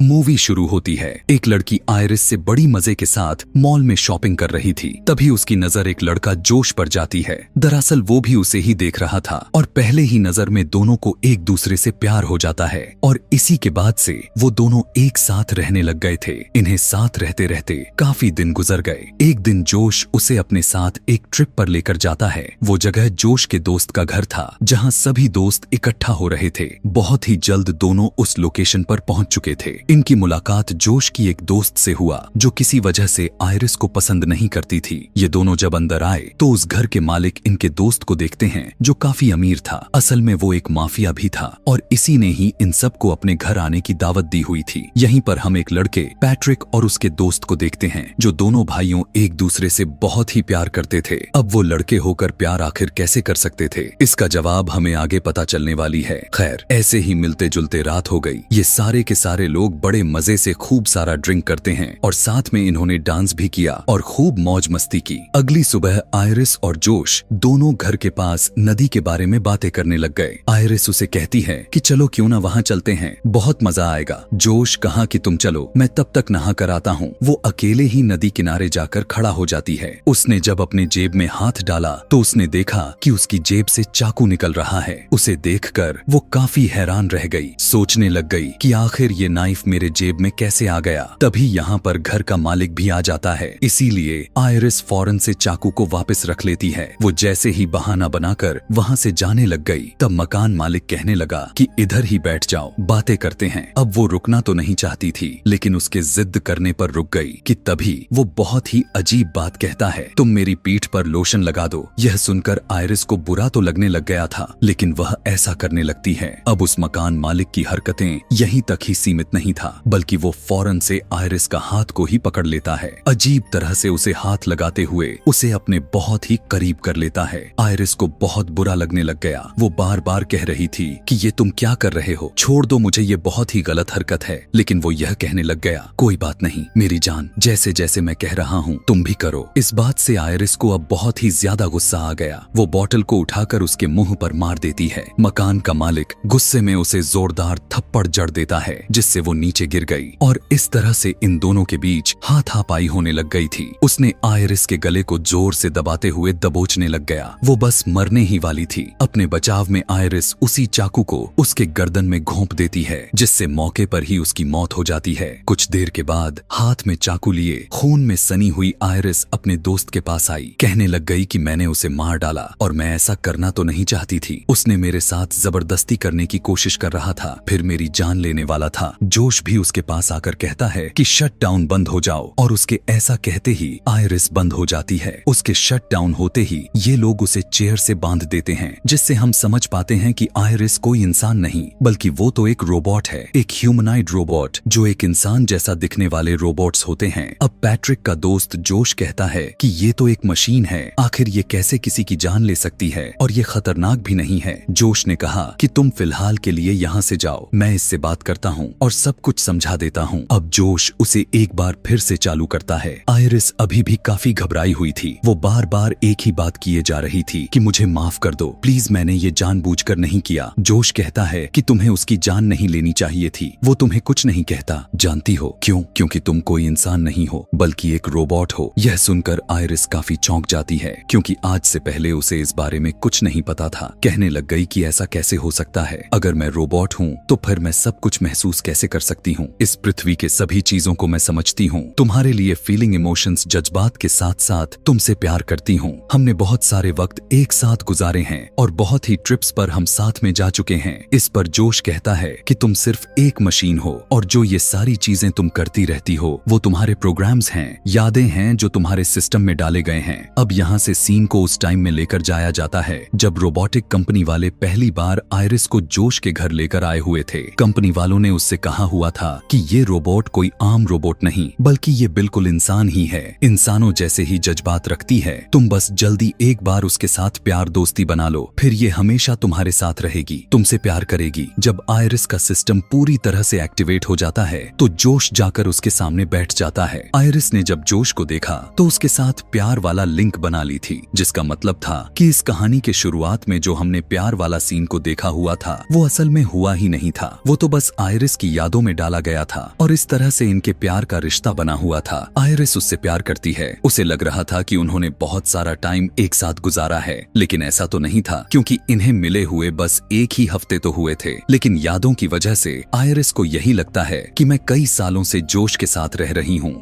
Movie शुरू होती है। एक लड़की आयरिस से बड़ी मजे के साथ मॉल में शॉपिंग कर रही थी। तभी उसकी नजर एक लड़का जोश पर जाती है। दरअसल वो भी उसे ही देख रहा था और पहले ही नजर में दोनों को एक दूसरे से प्यार हो जाता है और इसी के बाद से वो दोनों एक साथ रहने लग गए थे। इन्हें साथ रहते रहते काफी दिन गुजर गए। एक दिन जोश उसे अपने साथ एक ट्रिप पर लेकर जाता है। वो जगह जोश के दोस्त का घर था, जहाँ सभी दोस्त इकट्ठा हो रहे थे। बहुत ही जल्द दोनों उस लोकेशन पर पहुंच चुके थे। इनकी मुलाकात जोश की एक दोस्त से हुआ जो किसी वजह से आयरिस को पसंद नहीं करती थी। ये दोनों जब अंदर आए तो उस घर के मालिक इनके दोस्त को देखते हैं जो काफी अमीर था। असल में वो एक माफिया भी था और इसी ने ही इन सबको अपने घर आने की दावत दी हुई थी। यहीं पर हम एक लड़के पैट्रिक और उसके दोस्त को देखते हैं जो दोनों भाइयों एक दूसरे से बहुत ही प्यार करते थे। अब वो लड़के होकर प्यार आखिर कैसे कर सकते थे, इसका जवाब हमें आगे पता चलने वाली है। खैर, ऐसे ही मिलते जुलते रात हो गई। ये सारे के सारे लोग बड़े मजे से खूब सारा ड्रिंक करते हैं और साथ में इन्होंने डांस भी किया और खूब मौज मस्ती की। अगली सुबह आयरिस और जोश दोनों घर के पास नदी के बारे में बातें करने लग गए। आयरिस उसे कहती है कि चलो क्यों ना वहाँ चलते हैं, बहुत मजा आएगा। जोश कहा कि तुम चलो, मैं तब तक नहा कर आता हूँ। वो अकेले ही नदी किनारे जाकर खड़ा हो जाती है। उसने जब अपने जेब में हाथ डाला तो उसने देखा कि उसकी जेब से चाकू निकल रहा है। उसे देखकर वो काफी हैरान रह गई। सोचने लग गई कि आखिर ये नाइफ मेरे जेब में कैसे आ गया। तभी यहाँ पर घर का मालिक भी आ जाता है, इसीलिए आयरिस फौरन से चाकू को वापस रख लेती है। वो जैसे ही बहाना बनाकर वहाँ से जाने लग गई, तब मकान मालिक कहने लगा कि इधर ही बैठ जाओ, बातें करते हैं। अब वो रुकना तो नहीं चाहती थी, लेकिन उसके जिद करने पर रुक गई कि तभी वो बहुत ही अजीब बात कहता है, तुम मेरी पीठ पर लोशन लगा दो। यह सुनकर आयरिस को बुरा तो लगने लग गया था, लेकिन वह ऐसा करने लगती है। अब उस मकान मालिक की हरकतें यहीं तक ही सीमित नहीं था, बल्कि वो फौरन से आयरिस का हाथ को ही पकड़ लेता है। अजीब तरह से उसे हाथ लगाते हुए उसे अपने बहुत ही करीब कर लेता है। आयरिस को बहुत बुरा लगने लग गया। वो बार बार कह रही थी कि ये तुम क्या कर रहे हो, छोड़ दो मुझे, ये बहुत ही गलत हरकत है। लेकिन वो यह कहने लग गया, कोई बात नहीं मेरी जान, जैसे जैसे मैं कह रहा हूँ तुम भी करो। इस बात से आयरिस को अब बहुत ही ज्यादा गुस्सा आ गया। वो बोतल को उठाकर उसके मुंह पर मार देती है। मकान का मालिक गुस्से में उसे जोरदार थप्पड़ जड़ देता है, जिससे वो नीचे गिर गई और इस तरह से इन दोनों के बीच हाथापाई होने लग गई थी। उसने आयरिस के गले को जोर से दबाते हुए दबोचने लग गया। वो बस मरने ही वाली थी। अपने बचाव में आयरिस उसी चाकू को उसके गर्दन में घोंप देती है, जिससे मौके पर ही उसकी मौत हो जाती है। कुछ देर के बाद हाथ में चाकू लिए खून में सनी हुई आयरिस अपने दोस्त के पास आई। कहने लग गई कि मैंने उसे मार डाला और मैं ऐसा करना तो नहीं चाहती थी। उसने मेरे साथ जबरदस्ती करने की कोशिश कर रहा था, फिर मेरी जान लेने वाला था। जोश भी उसके पास आकर कहता है कि शट डाउन बंद हो जाओ, और उसके ऐसा कहते ही आयरिस बंद हो जाती है। उसके शट डाउन होते ही ये लोग उसे चेयर से बांध देते हैं, जिससे हम समझ पाते हैं कि आयरिस कोई इंसान नहीं, बल्कि वो तो एक रोबोट है, एक ह्यूमनाइड रोबोट, जो एक इंसान जैसा दिखने वाले रोबोट्स होते हैं। अब पैट्रिक का दोस्त जोश कहता है कि ये तो एक मशीन है, आखिर ये कैसे किसी की जान ले सकती है, और ये खतरनाक भी नहीं है। जोश ने कहा कि तुम फिलहाल के लिए यहाँ से जाओ, मैं इससे बात करता हूँ और सब कुछ समझा देता हूँ। अब जोश उसे एक बार फिर से चालू करता है। आयरिस अभी भी काफी घबराई हुई थी। वो बार बार एक ही बात किए जा रही थी कि मुझे माफ कर दो प्लीज, मैंने ये जानबूझकर नहीं किया। जोश कहता है कि तुम्हें उसकी जान नहीं लेनी चाहिए थी, वो तुम्हें कुछ नहीं कहता। जानती हो क्यों? क्योंकि तुम कोई इंसान नहीं हो, बल्कि एक रोबोट हो। यह सुनकर आयरिस काफी चौंक जाती है, क्योंकि आज से पहले उसे इस बारे में कुछ नहीं पता था। कहने लग गई कि ऐसा कैसे हो सकता है, अगर मैं रोबोट हूँ तो फिर मैं सब कुछ महसूस कैसे कर सकती हूँ? इस पृथ्वी के सभी चीजों को मैं समझती हूँ। तुम्हारे लिए फीलिंग, इमोशंस, जज्बात के साथ साथ तुमसे प्यार करती हूँ। हमने बहुत सारे वक्त एक साथ गुजारे हैं और बहुत ही ट्रिप्स पर हम साथ में जा चुके हैं। इस पर जोश कहता है कि तुम सिर्फ एक मशीन हो और जो ये सारी चीजें तुम करती रहती हो वो तुम्हारे प्रोग्राम्स हैं, यादें हैं जो तुम्हारे सिस्टम में डाले गए हैं। अब यहाँ से सीन को उस टाइम में लेकर जाया जाता है जब रोबोटिक कंपनी वाले पहली बार आयरिस को जोश के घर लेकर आए हुए थे। कंपनी वालों ने उससे कहा हुआ था कि ये रोबोट कोई आम रोबोट नहीं, बल्कि ये बिल्कुल इंसान ही है, इंसानों जैसे ही जज्बात रखती है। तुम बस जल्दी एक बार उसके साथ प्यार दोस्ती बना लो, फिर ये हमेशा तुम्हारे साथ रहेगी, तुमसे प्यार करेगी। जब आयरिस का सिस्टम पूरी तरह से एक्टिवेट हो जाता है तो जोश जाकर उसके सामने बैठ जाता है। आयरिस ने जब जोश को देखा तो उसके साथ प्यार वाला लिंक बना ली थी, जिसका मतलब था कि इस कहानी के शुरुआत में जो हमने प्यार वाला सीन को देखा हुआ था वो असल में हुआ ही नहीं था। वो तो बस आयरिस की यादों में में डाला गया था और इस तरह से इनके प्यार का रिश्ता बना हुआ था। आयरिस उससे प्यार करती है। उसे लग रहा था कि उन्होंने बहुत सारा टाइम एक साथ गुजारा है, लेकिन ऐसा तो नहीं था क्योंकि इन्हें मिले हुए बस एक ही हफ्ते तो हुए थे। लेकिन यादों की वजह से आयरिस को यही लगता है कि मैं कई सालों से जोश के साथ रह रही हूँ।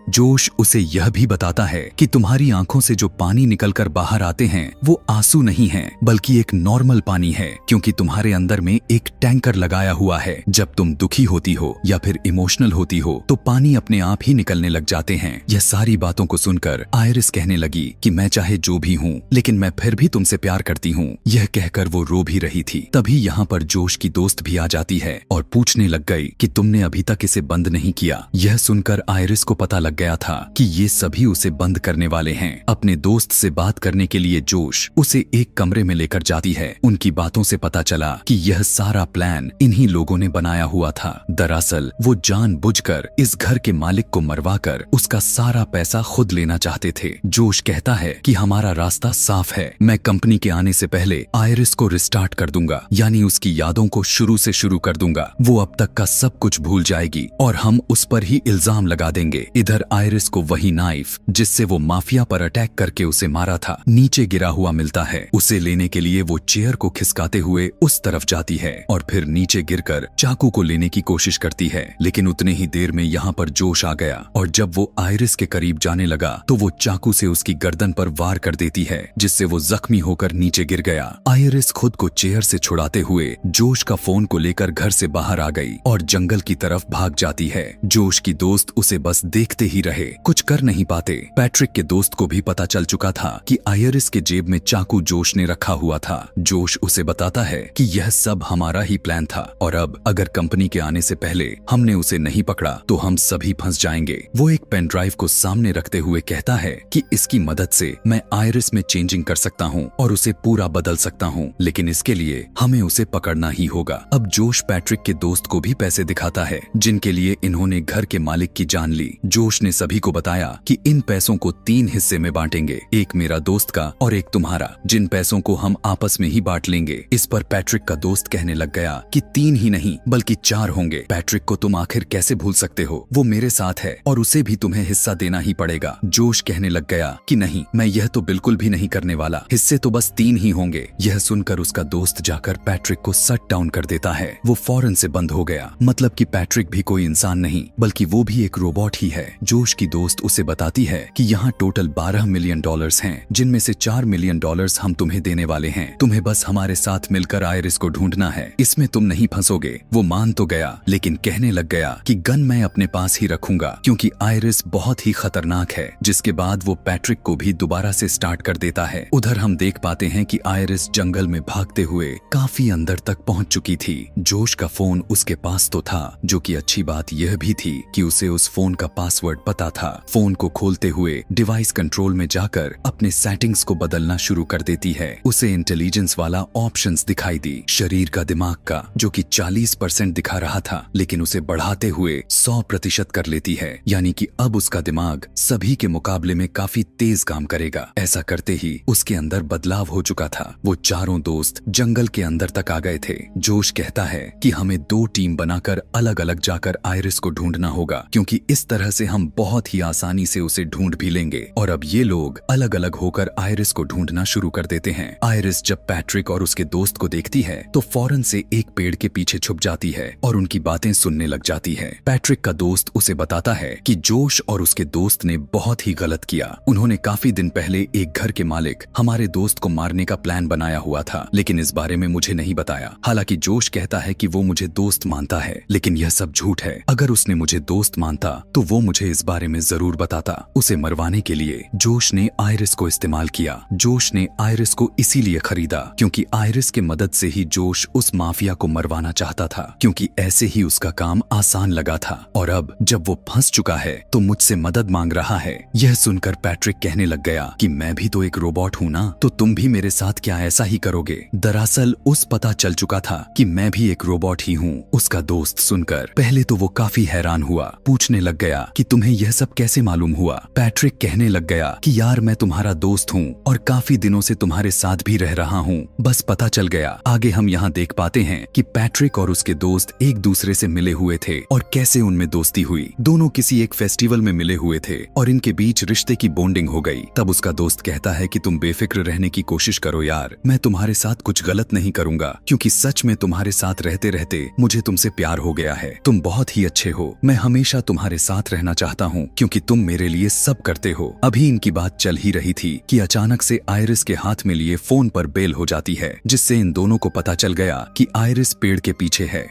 जोश उसे यह भी बताता है कि तुम्हारी आंखों से जो पानी निकलकर बाहर आते हैं वो आंसू नहीं हैं, बल्कि एक नॉर्मल पानी है, क्योंकि तुम्हारे अंदर में एक टैंकर लगाया हुआ है। जब तुम दुखी होती हो या फिर इमोशनल होती हो तो पानी अपने आप ही निकलने लग जाते हैं। यह सारी बातों को सुनकर आयरिस कहने लगी कि मैं चाहे जो भी हूँ, लेकिन मैं फिर भी तुमसे प्यार करती हूँ। यह कहकर वो रो भी रही थी। तभी यहाँ पर जोश की दोस्त भी आ जाती है और पूछने लग गई कि तुमने अभी तक इसे बंद नहीं किया। यह सुनकर आयरिस को पता लग गया था कि ये सभी उसे बंद करने वाले हैं। अपने दोस्त से बात करने के लिए जोश उसे एक कमरे में लेकर जाती है। उनकी बातों से पता चला कि यह सारा प्लान इन्हीं लोगों ने बनाया हुआ था। दरअसल वो जानबूझकर इस घर के मालिक को मरवाकर उसका सारा पैसा खुद लेना चाहते थे। जोश कहता है कि हमारा रास्ता साफ है, मैं कंपनी के आने से पहले आयरिस को रिस्टार्ट कर दूंगा, यानी उसकी यादों को शुरू से शुरू कर दूंगा। वो अब तक का सब कुछ भूल जाएगी और हम उस पर ही इल्जाम लगा देंगे। इधर आयरिस को वही नाइफ जिससे वो माफिया पर अटैक करके उसे मारा था नीचे गिरा हुआ मिलता है। उसे लेने के लिए वो चेयर को खिसकाते हुए उस तरफ जाती है और फिर नीचे गिरकर चाकू को लेने की कोशिश करती है। लेकिन उतने ही देर में यहाँ पर जोश आ गया और जब वो आयरिस के करीब जाने लगा तो वो चाकू से उसकी गर्दन पर वार कर देती है, जिससे वो जख्मी होकर नीचे गिर गया। आयरिस खुद को चेयर से छुड़ाते हुए जोश का फोन को लेकर घर से बाहर आ गई और जंगल की तरफ भाग जाती है। जोश की दोस्त उसे बस देखते ही रहे, कुछ कर नहीं पाते। पैट्रिक के दोस्त को भी पता चल चुका था कि आयरिस के जेब में चाकू जोश ने रखा हुआ था। जोश उसे बताता है कि यह सब हमारा ही प्लान था और अब अगर कंपनी के आने से पहले हमने उसे नहीं पकड़ा तो हम सभी फंस जाएंगे। वो एक पेन ड्राइव को सामने रखते हुए कहता है कि इसकी मदद से मैं आयरिस में चेंजिंग कर सकता हूँ और उसे पूरा बदल सकता हूँ, लेकिन इसके लिए हमें उसे पकड़ना ही होगा। अब जोश पैट्रिक के दोस्त को भी पैसे दिखाता है जिनके लिए इन्होंने घर के मालिक की जान ली। जोश ने सभी को बताया कि इन पैसों को 3 हिस्से में बांटेंगे, एक मेरा दोस्त का और एक तुम्हारा, जिन पैसों को हम आपस में ही बांट लेंगे। इस पर पैट्रिक का दोस्त कहने लग गया कि 3 ही नहीं बल्कि 4 होंगे। पैट्रिक को तुम आखिर कैसे भूल सकते हो, वो मेरे साथ है और उसे भी तुम्हें हिस्सा देना ही पड़ेगा। जोश कहने लग गया कि नहीं, मैं यह तो बिल्कुल भी नहीं करने वाला, हिस्से तो बस 3 ही होंगे। यह सुनकर उसका दोस्त जाकर पैट्रिक को शट डाउन कर देता है। वो फौरन से बंद हो गया। मतलब कि पैट्रिक भी कोई इंसान नहीं बल्कि वो भी एक रोबोट ही है। जोश की दोस्त उसे बताती है कि यहाँ टोटल $12 मिलियन हैं, जिनमें से $4 मिलियन हम तुम्हें देने वाले हैं। तुम्हें बस हमारे साथ मिलकर आयरिस को ढूंढना है, इसमें तुम नहीं फंसोगे। वो मान तो गया लेकिन कहने लग गया कि गन मैं अपने पास ही रखूंगा क्योंकि आयरिस बहुत ही खतरनाक है। जिसके बाद वो पैट्रिक को भी दोबारा से स्टार्ट कर देता है। उधर हम देख पाते हैं कि आयरिस जंगल में भागते हुए काफी अंदर तक पहुंच चुकी थी। जोश का फोन उसके पास तो था, जो कि अच्छी बात यह भी थी कि उसे उस फोन का पासवर्ड पता था। फोन को खोलते हुए डिवाइस कंट्रोल में जाकर अपने सेटिंग्स को बदलना शुरू कर देती है। उसे इंटेलिजेंस वाला ऑप्शंस दिखाई दी, शरीर का दिमाग का, जो कि 40% दिखा रहा था, लेकिन उसे बढ़ाते हुए 100% कर लेती है। यानी कि अब उसका दिमाग सभी के मुकाबले में काफी तेज काम करेगा। ऐसा करते ही उसके अंदर बदलाव हो चुका था। वो चारों दोस्त जंगल के अंदर तक आ गए थे। जोश कहता है कि हमें 2 टीम बनाकर अलग अलग जाकर आयरिस को ढूंढना होगा, क्योंकि इस तरह से हम बहुत ही आसानी से उसे ढूंढ भी लेंगे। और अब ये लोग अलग अलग होकर आयरिस को ढूंढना शुरू कर देते हैं। आयरिस जब पैट्रिक और उसके दोस्त को देखती है तो फौरन से एक पेड़ के पीछे छुप जाती है और उनकी बातें सुनने लग जाती है। पैट्रिक का दोस्त उसे बताता है कि जोश और उसके दोस्त ने बहुत ही गलत किया। उन्होंने काफी दिन पहले एक घर के मालिक हमारे दोस्त को मारने का प्लान बनाया हुआ था, लेकिन इस बारे में मुझे नहीं बताया। हालांकि जोश कहता है कि वो मुझे दोस्त मानता है, लेकिन यह सब झूठ है। अगर उसने मुझे दोस्त मानता तो वो मुझे इस बारे में जरूर बताता। उसे मरवाने के लिए जोश ने आयरिस को इस्तेमाल किया। जोश ने आयरिस को इसीलिए खरीदा क्योंकि आयरिस के मदद से ही जोश उस माफिया को मरवाना चाहता था, क्योंकि ऐसे ही उसका काम आसान लगा था। और अब जब वो फंस चुका है तो मुझसे मदद मांग रहा है। यह सुनकर पैट्रिक कहने लग गया कि मैं भी तो एक रोबोट हूँ ना, तो तुम भी मेरे साथ क्या ऐसा ही करोगे। दरअसल उस पता चल चुका था कि मैं भी एक रोबोट ही हूँ। उसका दोस्त सुनकर पहले तो वो काफी हैरान हुआ, पूछने लग गया कि तुम्हें तुम्हें यह सब कैसे मालूम हुआ? पैट्रिक कहने लग गया कि यार मैं तुम्हारा दोस्त हूँ और काफी दिनों से तुम्हारे साथ भी रह रहा हूँ, बस पता चल गया। आगे हम यहाँ देख पाते हैं कि पैट्रिक और उसके दोस्त एक दूसरे से मिले हुए थे और कैसे उनमें दोस्ती हुई। दोनों किसी एक फेस्टिवल में मिले हुए थे और इनके बीच रिश्ते की बॉन्डिंग हो गई। तब उसका दोस्त कहता है कि तुम बेफिक्र रहने की कोशिश करो यार, मैं तुम्हारे साथ कुछ गलत नहीं करूंगा, क्योंकि सच में तुम्हारे साथ रहते रहते मुझे तुमसे प्यार हो गया है। तुम बहुत ही अच्छे हो, मैं हमेशा तुम्हारे साथ रहना चाहता हूँ क्योंकि तुम मेरे लिए सब करते हो। अभी इनकी बात चल ही रही थी कि अचानक से आयरिस के हाथ में लिए फोन पर बेल हो जाती है, जिससे इन दोनों को पता चल गया कि आयरिस पेड़ के पीछे है।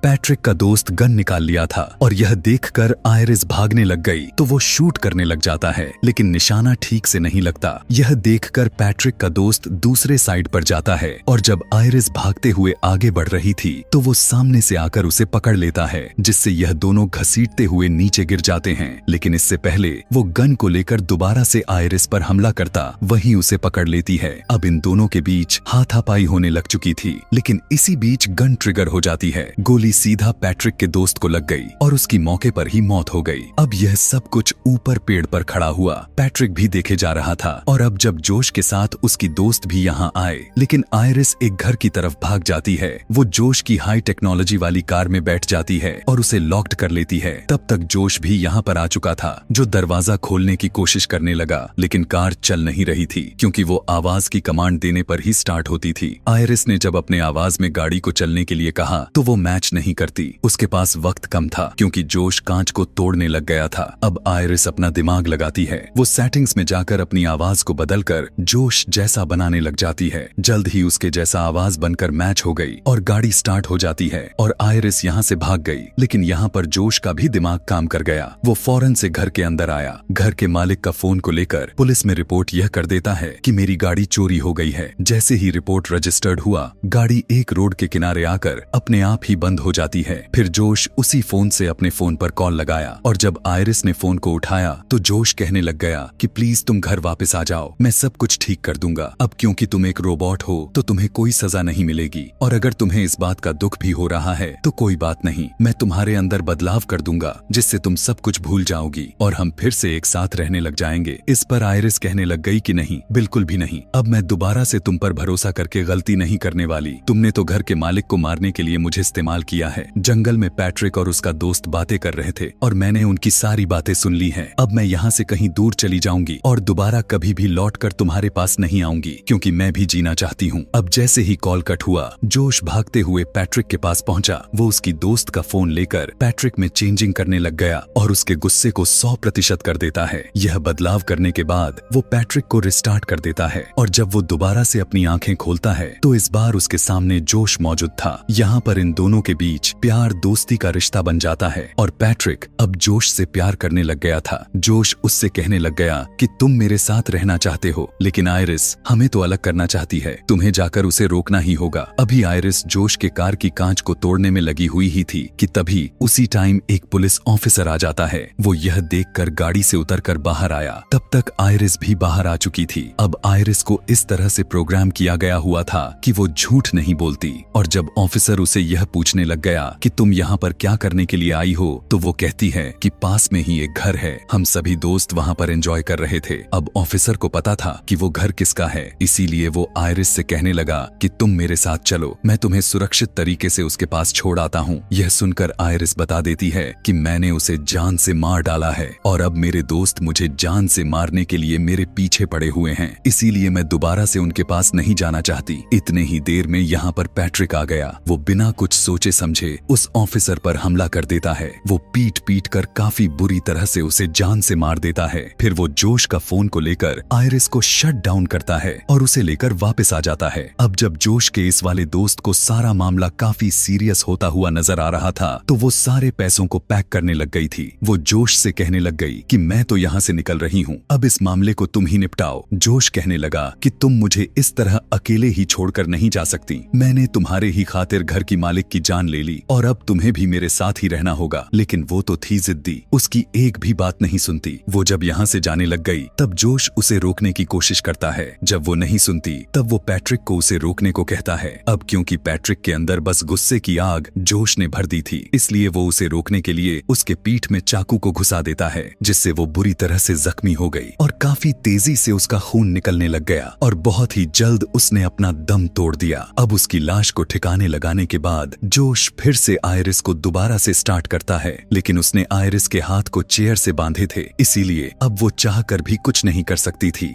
पैट्रिक का दोस्त गन निकाल लिया था और यह देखकर आयरिस भागने लग गई तो वो शूट करने लग जाता है, लेकिन निशाना ठीक से नहीं लगता। यह देखकर पैट्रिक का दोस्त दूसरे साइड पर जाता है और जब आयरिस भागते हुए आगे बढ़ रही थी तो वो सामने से आकर उसे पकड़ लेता है, जिससे यह दोनों घसीटते हुए नीचे गिर जाते हैं। लेकिन इससे पहले वो गन को लेकर दोबारा से आयरिस पर हमला करता वहीं उसे पकड़ लेती है। अब इन दोनों के बीच हाथापाई होने लग चुकी थी, लेकिन इसी बीच गन ट्रिगर हो जाती है। गोली सीधा पैट्रिक के दोस्त को लग गई और उसकी मौके पर ही मौत हो गई। अब यह सब कुछ ऊपर पेड़ पर खड़ा हुआ पैट्रिक भी देखे जा रहा था। और अब जब जोश के साथ उसकी दोस्त भी यहाँ आए, लेकिन आयरिस एक घर की तरफ भाग जाती है। वो जोश की हाई टेक्नोलॉजी वाली कार में बैठ जाती है और उसे लॉक्ड कर लेती है। तब तक जोश भी यहाँ पर आ चुका था, जो दरवाजा खोलने की कोशिश करने लगा, लेकिन कार चल नहीं रही थी क्योंकि वो आवाज की कमांड देने पर ही स्टार्ट होती थी। आयरिस ने जब अपने आवाज में गाड़ी को चलने के लिए कहा तो वो मैच नहीं करती। उसके पास वक्त कम था क्योंकि जोश कांच को तोड़ने लग गया था। अब आयरिस अपना दिमाग लगाती है। वो सेटिंग्स में जाकर अपनी आवाज को बदलकर जोश जैसा बनाने लग जाती है। जल्द ही उसके जैसा आवाज बनकर मैच हो गई और गाड़ी स्टार्ट हो जाती है और आयरिस यहाँ से भाग गई। लेकिन यहाँ पर जोश का भी दिमाग काम कर गया। वो फौरन से घर के अंदर आया। घर के मालिक का फोन को लेकर पुलिस में रिपोर्ट यह कर देता है कि मेरी गाड़ी चोरी हो गई है। जैसे ही रिपोर्ट रजिस्टर्ड हुआ, गाड़ी एक रोड के किनारे आकर अपने आप ही बंद हो जाती है। फिर जोश उसी फोन से अपने फोन पर कॉल लगाया और जब आयरिस ने फोन को उठाया तो जोश कहने लग गया कि प्लीज तुम घर वापस आ जाओ, मैं सब कुछ ठीक कर दूंगा। अब क्योंकि तुम एक रोबोट हो तो तुम्हें कोई सजा नहीं मिलेगी, और अगर तुम्हें इस बात का दुख भी हो रहा है तो कोई बात नहीं, मैं तुम्हारे अंदर बदलाव कर दूंगा जिससे तुम सब कुछ भूल जाओगी और हम फिर से एक साथ रहने लग जाएंगे। इस पर आयरिस कहने लग गई कि नहीं, बिल्कुल भी नहीं, अब मैं दोबारा से तुम पर भरोसा करके गलती नहीं करने वाली। तुमने तो घर के मालिक को मारने के लिए मुझे इस्तेमाल किया है। जंगल में पैट्रिक और उसका दोस्त बातें कर रहे थे और मैंने उनकी सारी बातें सुन ली हैं। अब मैं यहाँ से कहीं दूर चली जाऊंगी और दोबारा कभी भी लौटकर तुम्हारे पास नहीं आऊंगी क्योंकि मैं भी जीना चाहती हूँ। अब जैसे ही कॉल कट हुआ, जोश भागते हुए पैट्रिक के पास पहुंचा। वो उसकी दोस्त का फोन लेकर पैट्रिक में चेंजिंग करने लग गया और उसके गुस्से को 100% कर देता है। यह बदलाव करने के बाद वो पैट्रिक को रिस्टार्ट कर देता है और जब वो दोबारा से अपनी आंखें खोलता है तो इस बार उसके सामने जोश मौजूद था। यहाँ पर इन दोनों के बीच प्यार दोस्ती का रिश्ता बन जाता है और पैट्रिक अब जोश से प्यार करने लग गया था। जोश उससे कहने लग गया कि तुम मेरे साथ रहना चाहते हो, लेकिन आयरिस हमें तो अलग करना चाहती है, तुम्हें जाकर उसे रोकना ही होगा। अभी आयरिस जोश के कार की कांच को तोड़ने में लगी हुई ही थी कि तभी उसी टाइम एक पुलिस ऑफिसर आ जाता है। वो यह देखकर गाड़ी से उतरकर बाहर आया। तब तक आयरिस भी बाहर आ चुकी थी। अब आयरिस को इस तरह से प्रोग्राम किया गया हुआ था कि वो झूठ नहीं बोलती, और जब ऑफिसर उसे यह पूछने लग गया कि तुम यहाँ पर क्या करने के लिए आई हो, तो वो कहती है कि पास में ही एक घर है, हम सभी दोस्त वहाँ पर एंजॉय कर रहे थे। अब ऑफिसर को पता था कि वो घर किसका है, इसीलिए वो आयरिस से कहने लगा कि तुम मेरे साथ चलो, मैं तुम्हें सुरक्षित तरीके से उसके पास छोड़ आता हूँ। यह सुनकर आयरिस बता देती है कि मैंने उसे जान से मार डाला है और अब मेरे दोस्त मुझे जान से मारने के लिए मेरे पीछे पड़े हुए हैं, इसीलिए मैं दोबारा से उनके पास नहीं जाना चाहती। इतने ही देर में यहाँ पर पैट्रिक आ गया। वो बिना कुछ सोचे समझे उस ऑफिसर पर हमला कर देता है। वो पीट पीट कर काफी बुरी तरह से उसे जान से मार देता है। फिर वो जोश का फोन को लेकर आयरिस को शट डाउन करता है और उसे लेकर वापस आ जाता है। अब जब जोश के इस वाले दोस्त को सारा मामला काफी सीरियस होता हुआ नजर आ रहा था तो वो सारे पैसों को पैक करने लग गई थी। वो जोश से कहने लग गई कि मैं तो यहाँ से निकल रही हूँ, अब इस मामले को तुम ही निपटाओ। जोश कहने लगा कि तुम मुझे इस तरह अकेले ही छोड़कर नहीं जा सकती, मैंने तुम्हारे ही खातिर घर की मालिक की जान ले ली और अब तुम्हें भी मेरे साथ ही रहना होगा। लेकिन वो तो थी जिद्दी, उसकी एक भी बात नहीं सुनती। वो जब यहाँ से जाने लग गई तब जोश उसे रोकने की कोशिश करता है। जब वो नहीं सुनती तब वो पैट्रिक को उसे रोकने को कहता है। अब क्योंकि पैट्रिक के अंदर बस गुस्से की आग जोश ने भर दी थी, इसलिए वो उसे रोकने के लिए उसके पीठ में चाकू को घुसा देता है, जिससे वो बुरी तरह से जख्मी हो गई और काफी तेजी से उसका खून निकलने लग गया और बहुत ही जल्द उसने अपना दम तोड़ दिया। अब उसकी लाश को ठिकाने लगाने के बाद जोश फिर से आयरिस को दोबारा से स्टार्ट करता है, लेकिन उसने आयरिस के हाथ को चेयर से बांधे थे, इसीलिए अब वो चाहकर भी कुछ नहीं कर सकती थी।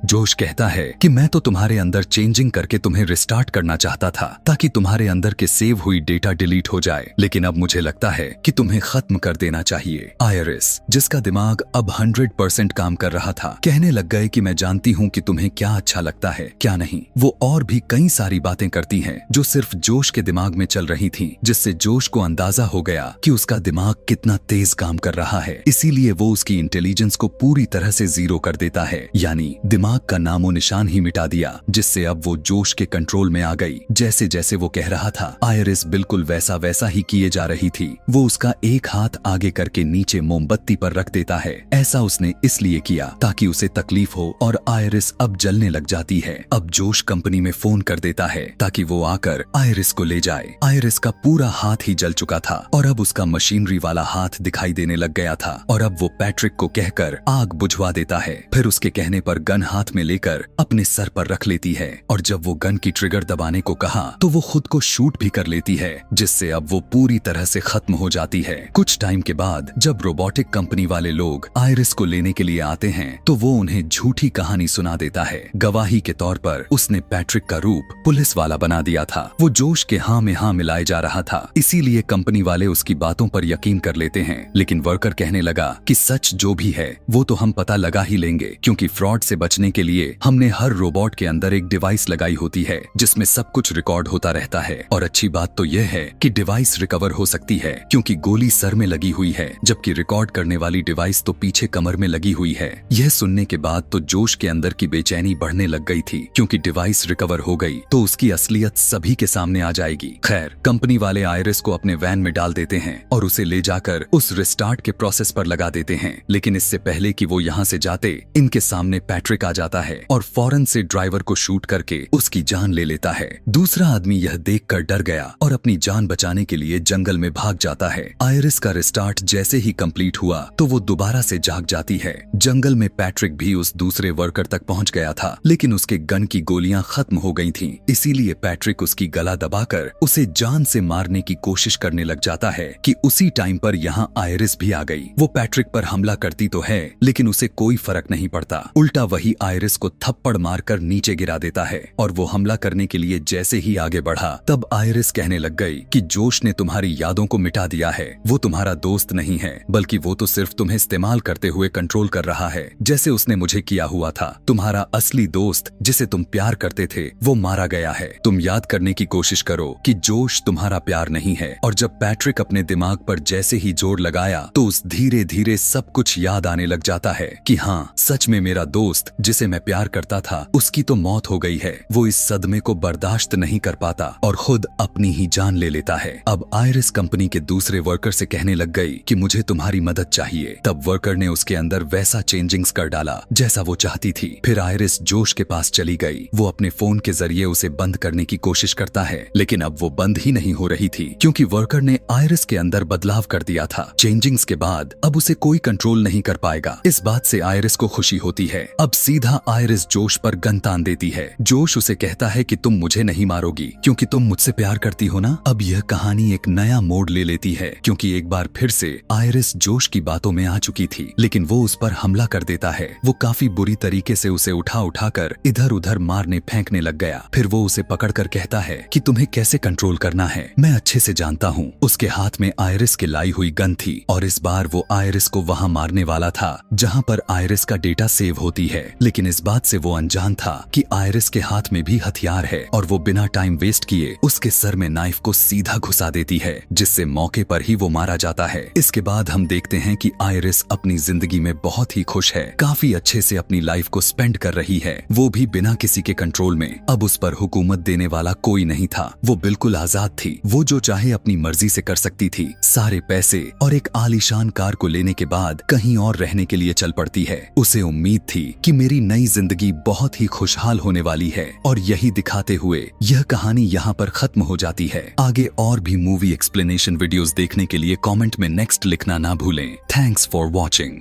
जोश कहता है कि मैं तो तुम्हारे अंदर चेंजिंग करके तुम्हें रिस्टार्ट करना चाहता था ताकि तुम्हारे अंदर के सेव हुई डेटा डिलीट हो जाए, लेकिन अब मुझे लगता है कि तुम्हें खत्म कर देना चाहिए। आयरिस, जिसका दिमाग अब 100% काम कर रहा था, कहने लग गए कि मैं जानती हूँ कि तुम्हें क्या अच्छा लगता है क्या नहीं। वो और भी कई सारी बातें करती हैं जो सिर्फ जोश के दिमाग में चल रही थी, जिससे जोश को अंदाजा हो गया कि उसका दिमाग कितना तेज काम कर रहा है। इसीलिए वो उसकी इंटेलिजेंस को पूरी तरह से जीरो कर देता है, यानी दिमाग का नामो निशान ही मिटा दिया, जिससे अब वो जोश के कंट्रोल में आ गई। जैसे जैसे वो कह रहा था, आयरिस बिल्कुल वैसा वैसा ही किए जा रही थी। वो उसका एक हाथ आगे करके नीचे मोमबत्ती पर रख देता है। ऐसा उसने इसलिए किया ताकि उसे तकलीफ हो और आयरिस अब जलने लग जाती है। अब जोश कंपनी में फोन कर देता है ताकि वो आकर आयरिस को ले जाए। आयरिस का पूरा हाथ ही जल चुका था और अब उसका मशीनरी वाला हाथ दिखाई देने लग गया था और अब वो पैट्रिक को कहकर आग बुझवा देता है। फिर उसके कहने पर गन हाथ में लेकर अपने सर पर रख लेती है और जब वो गन की ट्रिगर दबाने को कहा तो वो खुद को शूट भी कर लेती है, जिससे अब वो पूरी तरह से खत्म हो जाती है। कुछ टाइम के बाद जब रोबोटिक कंपनी वाले लोग आयरिस को लेने के लिए आते हैं तो वो उन्हें झूठी कहानी सुना देता है। गवाही के तौर पर उसने पैट्रिक का रूप पुलिस वाला बना दिया था। वो जोश के हाँ में हाँ मिलाए जा रहा था, इसीलिए कंपनी वाले उसकी बातों पर यकीन कर लेते हैं। लेकिन वर्कर कहने लगा कि सच जो भी है वो तो हम पता लगा ही लेंगे, क्योंकि फ्रॉड से बचने के लिए हमने हर रोबोट के अंदर एक डिवाइस लगाई होती है जिसमें सब कुछ रिकॉर्ड होता रहता है। और अच्छी बात तो यह है कि डिवाइस रिकवर हो सकती है क्योंकि गोली सर में लगी हुई है, जबकि रिकॉर्ड करने वाली डिवाइस तो पीछे कमर में लगी हुई है। यह सुनने के बाद तो जोश के अंदर की बेचैनी बढ़ने लग गई थी, क्योंकि डिवाइस रिकवर हो गई तो उसकी असलियत सभी के सामने आ जाएगी। खैर, कंपनी वाले आयरिस को अपने वैन में डाल देते हैं और उसे ले जाकर उस रिस्टार्ट के प्रोसेस पर लगा देते हैं। लेकिन इससे पहले कि वो यहाँ से जाते, इनके सामने पैट्रिक आ जाता है और फौरन से ड्राइवर को शूट करके उसकी जान ले लेता है। दूसरा आदमी यह देखकर डर गया और अपनी जान बचाने के लिए जंगल में भाग जाता है। आयरिस का रिस्टार्ट जैसे ही कंप्लीट हुआ तो वो दोबारा से जाग जाती है। जंगल में पैट्रिक भी उस दूसरे वर्कर तक पहुंच गया था, लेकिन उसके गन की गोलियां खत्म हो गई थीं। इसीलिए पैट्रिक उसकी गला दबाकर उसे जान से मारने की कोशिश करने लग जाता है कि उसी टाइम पर यहाँ आयरिस भी आ गई। वो पैट्रिक पर हमला करती तो है, लेकिन उसे कोई फर्क नहीं पड़ता। उल्टा वही आयरिस को थप्पड़ मारकर नीचे गिरा देता है और वो हमला करने के लिए जैसे ही आगे बढ़ा तब आयरिस कहने लग गई कि जोश ने तुम्हारी यादों को मिटा दिया है। वो तुम्हारा दोस्त नहीं है, बल्कि वो तो सिर्फ तुम्हें इस्तेमाल करते हुए कंट्रोल कर रहा है, जैसे उसने मुझे किया हुआ था। तुम्हारा असली दोस्त जिसे तुम प्यार करते थे वो मारा गया है। तुम याद करने की कोशिश करो कि जोश तुम्हारा प्यार नहीं है। और जब पैट्रिक अपने दिमाग पर जैसे ही जोर लगाया तो उस धीरे धीरे सब कुछ याद आने लग जाता है कि हाँ, सच में मेरा दोस्त जिसे मैं प्यार करता था उसकी तो मौत हो गई है। वो इस सदमे को बर्दाश्त नहीं कर पाता और खुद अपनी ही जान ले लेता है। अब आयरिस कंपनी के दूसरे वर्कर से कहने लग गई कि मुझे तुम्हारी मदद चाहिए। तब वर्कर ने उसके अंदर वैसा चेंजिंग्स कर डाला जैसा वो चाहती थी। फिर आयरिस जोश के पास चली गई। वो अपने फोन के जरिए उसे बंद करने की कोशिश करता है, लेकिन अब वो बंद ही नहीं हो रही थी, क्योंकि वर्कर ने आयरिस के अंदर बदलाव कर दिया था। चेंजिंग्स के बाद अब उसे कोई कंट्रोल नहीं कर पाएगा। इस बात से आयरिस को खुशी होती है। अब सीधा आयरिस जोश पर गन तान देती है। जोश उसे कहता है कि तुम मुझे नहीं मारोगी क्योंकि तुम मुझसे प्यार करती हो ना। अब यह कहानी एक नया मोड़ ले लेती है, क्योंकि एक बार फिर से आयरिस जोश की बातों में आ चुकी थी, लेकिन वो उस पर हमला कर देता है। वो काफी बुरी तरीके से उसे उठा उठाकर इधर उधर मारने फेंकने लग गया। फिर वो उसे पकड़कर कहता है कि तुम्हें कैसे कंट्रोल करना है मैं अच्छे से जानता हूँ। उसके हाथ में आयरिस के लाई हुई गन थी और इस बार वो आयरिस को वहाँ मारने वाला था जहाँ पर आयरिस का डेटा सेव होती है। लेकिन लेकिन इस बात से वो अनजान था कि आयरिस के हाथ में भी हथियार है और वो बिना टाइम वेस्ट किए उसके सर में नाइफ को सीधा घुसा देती है, जिससे मौके पर ही वो मारा जाता है। इसके बाद हम देखते हैं कि आयरिस अपनी जिंदगी में बहुत ही खुश है, काफी अच्छे से अपनी लाइफ को स्पेंड कर रही है, वो भी बिना किसी के कंट्रोल में। अब उस पर हुकूमत देने वाला कोई नहीं था, वो बिल्कुल आजाद थी, वो जो चाहे अपनी मर्जी से कर सकती थी। सारे पैसे और एक आलीशान कार को लेने के बाद कहीं और रहने के लिए चल पड़ती है। उसे उम्मीद थी कि मेरी नई जिंदगी बहुत ही खुशहाल होने वाली है, और यही दिखाते हुए यह कहानी यहाँ पर खत्म हो जाती है। आगे और भी मूवी एक्सप्लेनेशन वीडियोस देखने के लिए कमेंट में नेक्स्ट लिखना ना भूलें। Thanks for watching.